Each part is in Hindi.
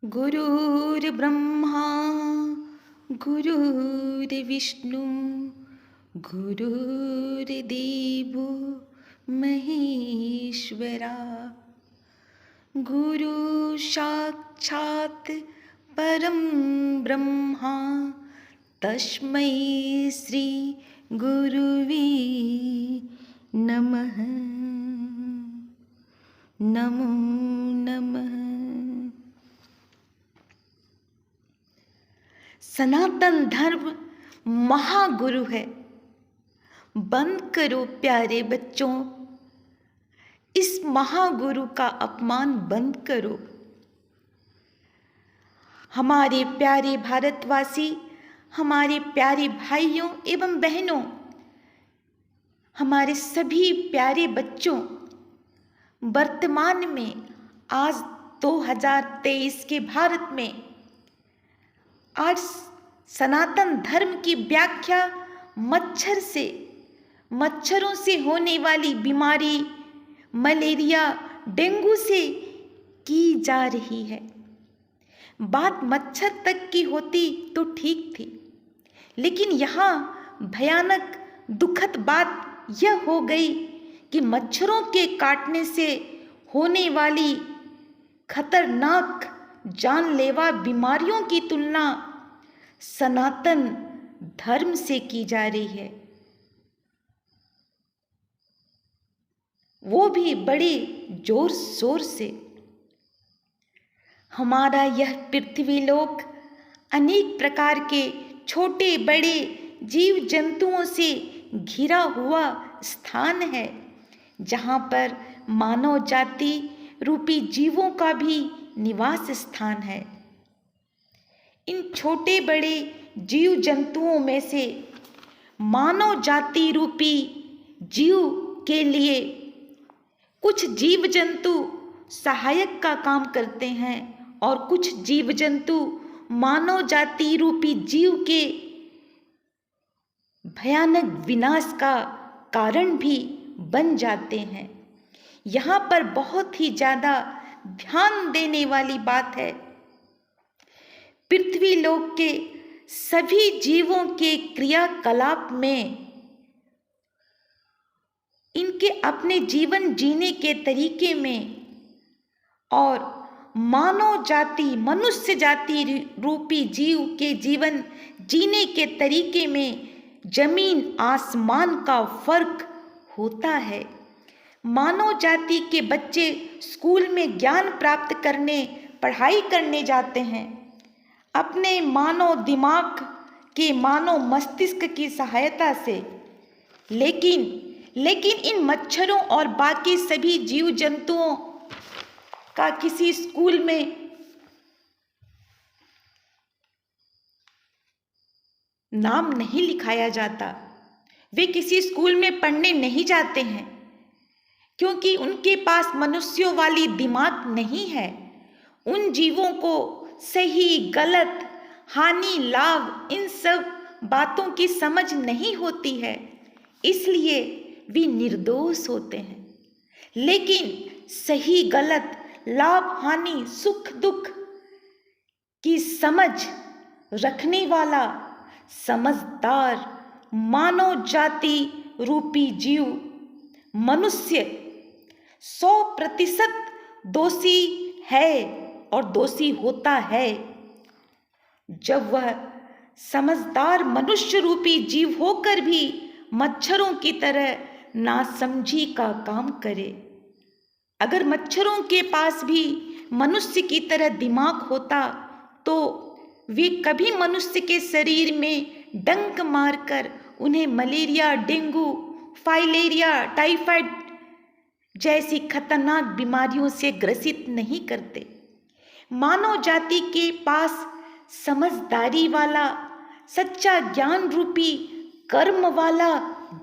गुरुर्ब्रह्मा गुरुर्विष्णु गुरुर्देवो महेश्वरा। गुरु साक्षात् परं ब्रह्मा तस्मै श्री गुरुवे नमः। नमो नमः। सनातन धर्म महागुरु है। बंद करो प्यारे बच्चों, इस महागुरु का अपमान बंद करो। हमारे प्यारे भारतवासी, हमारे प्यारे भाइयों एवं बहनों, हमारे सभी प्यारे बच्चों, वर्तमान में आज 2023 के भारत में आज सनातन धर्म की व्याख्या मच्छरों से होने वाली बीमारी मलेरिया डेंगू से की जा रही है। बात मच्छर तक की होती तो ठीक थी, लेकिन यहाँ भयानक दुखद बात यह हो गई कि मच्छरों के काटने से होने वाली खतरनाक जानलेवा बीमारियों की तुलना सनातन धर्म से की जा रही है, वो भी बड़े जोर शोर से। हमारा यह पृथ्वी लोक अनेक प्रकार के छोटे बड़े जीव जंतुओं से घिरा हुआ स्थान है, जहाँ पर मानव जाति रूपी जीवों का भी निवास स्थान है। इन छोटे बड़े जीव जंतुओं में से मानव जाति रूपी जीव के लिए कुछ जीव जंतु सहायक का काम करते हैं और कुछ जीव जंतु मानव जाति रूपी जीव के भयानक विनाश का कारण भी बन जाते हैं। यहाँ पर बहुत ही ज़्यादा ध्यान देने वाली बात है, पृथ्वी लोक के सभी जीवों के क्रियाकलाप में इनके अपने जीवन जीने के तरीके में और मानव जाति मनुष्य जाति रूपी जीव के जीवन जीने के तरीके में जमीन आसमान का फर्क होता है। मानव जाति के बच्चे स्कूल में ज्ञान प्राप्त करने पढ़ाई करने जाते हैं अपने मानव दिमाग के मानव मस्तिष्क की सहायता से, लेकिन इन मच्छरों और बाकी सभी जीव जंतुओं का किसी स्कूल में नाम नहीं लिखाया जाता। वे किसी स्कूल में पढ़ने नहीं जाते हैं क्योंकि उनके पास मनुष्यों वाली दिमाग नहीं है। उन जीवों को सही गलत हानि लाभ इन सब बातों की समझ नहीं होती है, इसलिए वे निर्दोष होते हैं। लेकिन सही गलत लाभ हानि सुख दुख की समझ रखने वाला समझदार मानव जाति रूपी जीव मनुष्य 100% दोषी है और दोषी होता है जब वह समझदार मनुष्य रूपी जीव होकर भी मच्छरों की तरह नासमझी का काम करे। अगर मच्छरों के पास भी मनुष्य की तरह दिमाग होता तो वे कभी मनुष्य के शरीर में डंक मारकर उन्हें मलेरिया डेंगू फाइलेरिया टाइफाइड जैसी खतरनाक बीमारियों से ग्रसित नहीं करते। मानव जाति के पास समझदारी वाला सच्चा ज्ञान रूपी कर्म वाला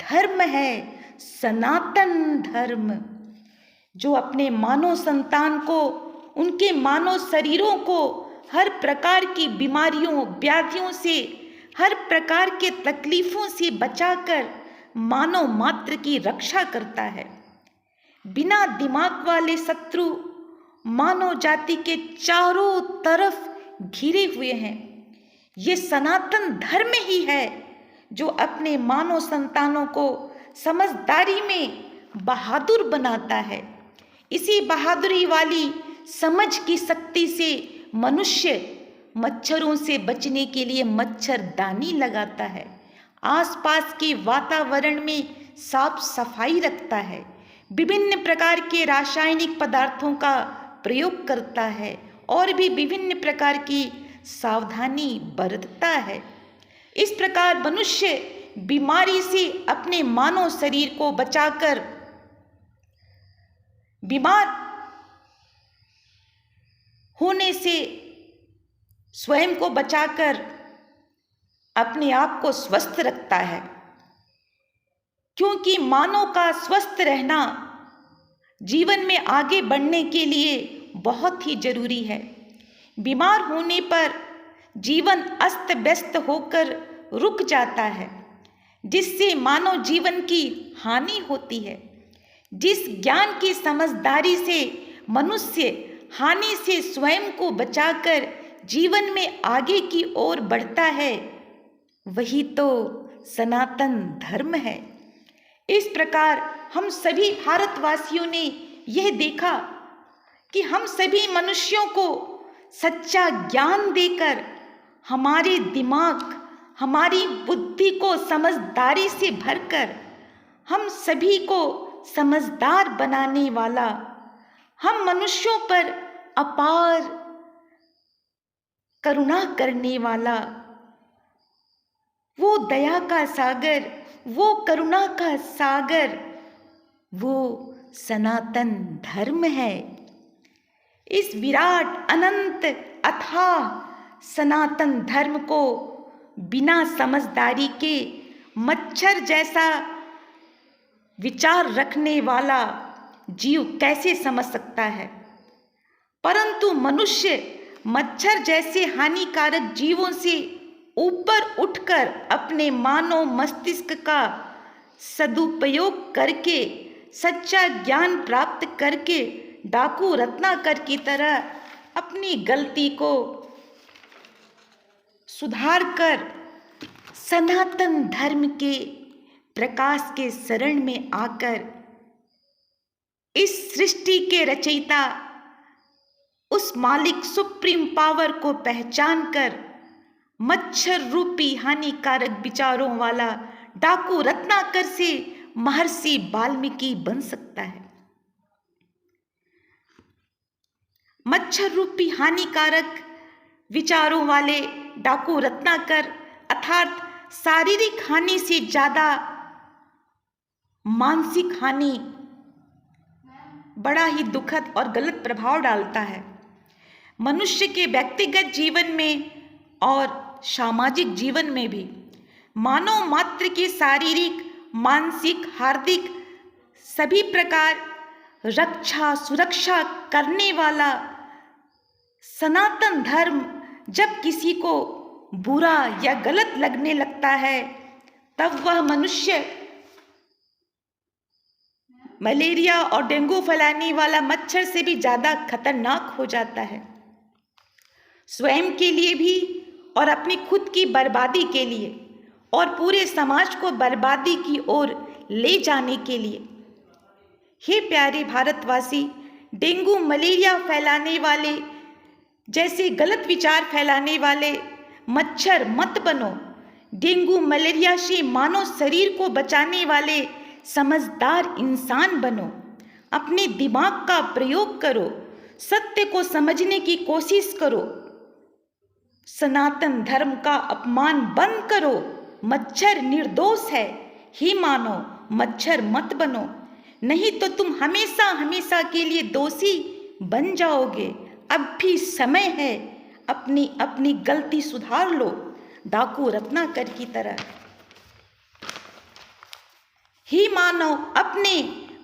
धर्म है सनातन धर्म, जो अपने मानव संतान को उनके मानव शरीरों को हर प्रकार की बीमारियों व्याधियों से हर प्रकार के तकलीफों से बचाकर मानव मात्र की रक्षा करता है। बिना दिमाग वाले शत्रु मानव जाति के चारों तरफ घिरे हुए हैं। ये सनातन धर्म ही है जो अपने मानव संतानों को समझदारी में बहादुर बनाता है। इसी बहादुरी वाली समझ की शक्ति से मनुष्य मच्छरों से बचने के लिए मच्छरदानी लगाता है, आसपास के वातावरण में साफ सफाई रखता है, विभिन्न प्रकार के रासायनिक पदार्थों का प्रयोग करता है और भी विभिन्न प्रकार की सावधानी बरतता है। इस प्रकार मनुष्य बीमारी से अपने मानव शरीर को बचाकर बीमार होने से स्वयं को बचाकर अपने आप को स्वस्थ रखता है, क्योंकि मानव का स्वस्थ रहना जीवन में आगे बढ़ने के लिए बहुत ही जरूरी है। बीमार होने पर जीवन अस्त व्यस्त होकर रुक जाता है, जिससे मानव जीवन की हानि होती है। जिस ज्ञान की समझदारी से मनुष्य हानि से स्वयं को बचाकर जीवन में आगे की ओर बढ़ता है, वही तो सनातन धर्म है। इस प्रकार हम सभी भारतवासियों ने यह देखा कि हम सभी मनुष्यों को सच्चा ज्ञान देकर हमारे दिमाग, हमारी बुद्धि को समझदारी से भरकर हम सभी को समझदार बनाने वाला, हम मनुष्यों पर अपार करुणा करने वाला, वो दया का सागर, वो करुणा का सागर, वो सनातन धर्म है। इस विराट अनंत अथाह सनातन धर्म को बिना समझदारी के मच्छर जैसा विचार रखने वाला जीव कैसे समझ सकता है। परंतु मनुष्य मच्छर जैसे हानिकारक जीवों से ऊपर उठकर अपने मानव मस्तिष्क का सदुपयोग करके, सच्चा ज्ञान प्राप्त करके डाकू रत्नाकर की तरह अपनी गलती को सुधार कर सनातन धर्म के प्रकाश के शरण में आकर इस सृष्टि के रचयिता उस मालिक सुप्रीम पावर को पहचान कर मच्छर रूपी हानिकारक विचारों वाला डाकू रत्नाकर से महर्षि वाल्मीकि बन सकता है। मच्छर रूपी हानिकारक विचारों वाले डाकू रत्नाकर अर्थात शारीरिक हानि से ज्यादा मानसिक हानि बड़ा ही दुखद और गलत प्रभाव डालता है। मनुष्य के व्यक्तिगत जीवन में और सामाजिक जीवन में भी मानव मात्र की शारीरिक, मानसिक, हार्दिक सभी प्रकार रक्षा सुरक्षा करने वाला सनातन धर्म जब किसी को बुरा या गलत लगने लगता है, तब वह मनुष्य मलेरिया और डेंगू फैलाने वाला मच्छर से भी ज्यादा खतरनाक हो जाता है। स्वयं के लिए भी और अपनी खुद की बर्बादी के लिए और पूरे समाज को बर्बादी की ओर ले जाने के लिए। हे प्यारे भारतवासी, डेंगू मलेरिया फैलाने वाले जैसे गलत विचार फैलाने वाले मच्छर मत बनो। डेंगू मलेरिया से मानव शरीर को बचाने वाले समझदार इंसान बनो। अपने दिमाग का प्रयोग करो, सत्य को समझने की कोशिश करो, सनातन धर्म का अपमान बंद करो। मच्छर निर्दोष है, हे मानो मच्छर मत बनो, नहीं तो तुम हमेशा हमेशा के लिए दोषी बन जाओगे। अब भी समय है, अपनी अपनी गलती सुधार लो, डाकू रत्नाकर की तरह। हे मानव, अपने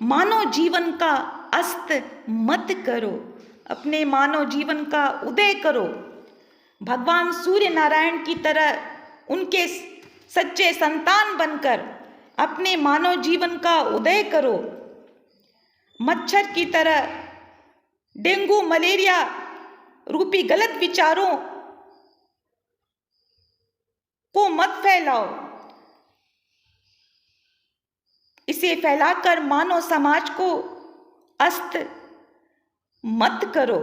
मानव जीवन का अस्त मत करो, अपने मानव जीवन का उदय करो। भगवान सूर्य नारायण की तरह उनके सच्चे संतान बनकर अपने मानव जीवन का उदय करो। मच्छर की तरह डेंगू मलेरिया रूपी गलत विचारों को मत फैलाओ। इसे फैलाकर मानव समाज को अस्त मत करो।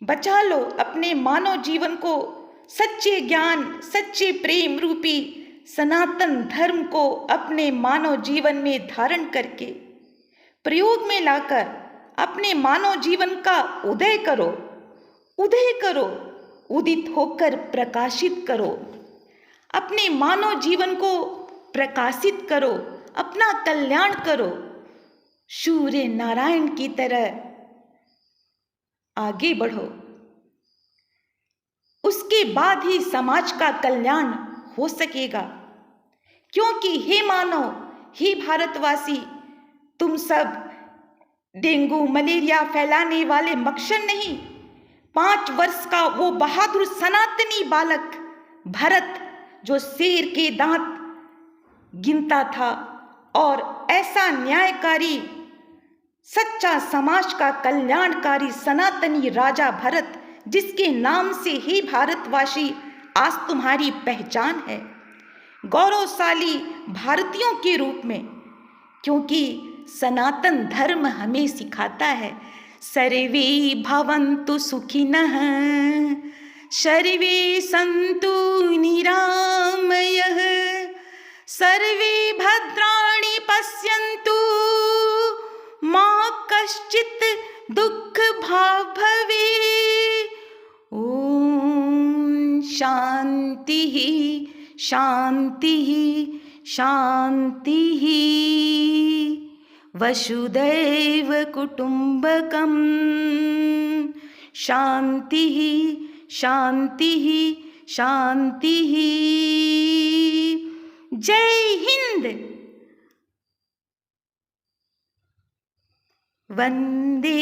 बचा लो अपने मानव जीवन को, सच्चे ज्ञान सच्चे प्रेम रूपी सनातन धर्म को अपने मानव जीवन में धारण करके प्रयोग में लाकर अपने मानव जीवन का उदय करो, उदित होकर प्रकाशित करो। अपने मानव जीवन को प्रकाशित करो, अपना कल्याण करो, सूर्य नारायण की तरह आगे बढ़ो। उसके बाद ही समाज का कल्याण हो सकेगा। क्योंकि हे मानव, हे भारतवासी, तुम सब डेंगू मलेरिया फैलाने वाले मच्छर नहीं। 5 वर्ष का वो बहादुर सनातनी बालक भरत, जो शेर के दांत गिनता था, और ऐसा न्यायकारी सच्चा समाज का कल्याणकारी सनातनी राजा भरत, जिसके नाम से ही भारतवासी आज तुम्हारी पहचान है, गौरवशाली भारतीयों के रूप में। क्योंकि सनातन धर्म हमें सिखाता है, सर्वे भवन्तु सुखिनः, सर्वे सन्तु निरामयः, सर्वे भद्राणि पश्यन्तु, मा कश्चित् दुःख भाग् भवेत्। ॐ शान्तिः शान्तिः शान्तिः। वसुदैव कुटुम्बकम्। शान्तिः शान्तिः शान्तिः। जय हिंद। वंदे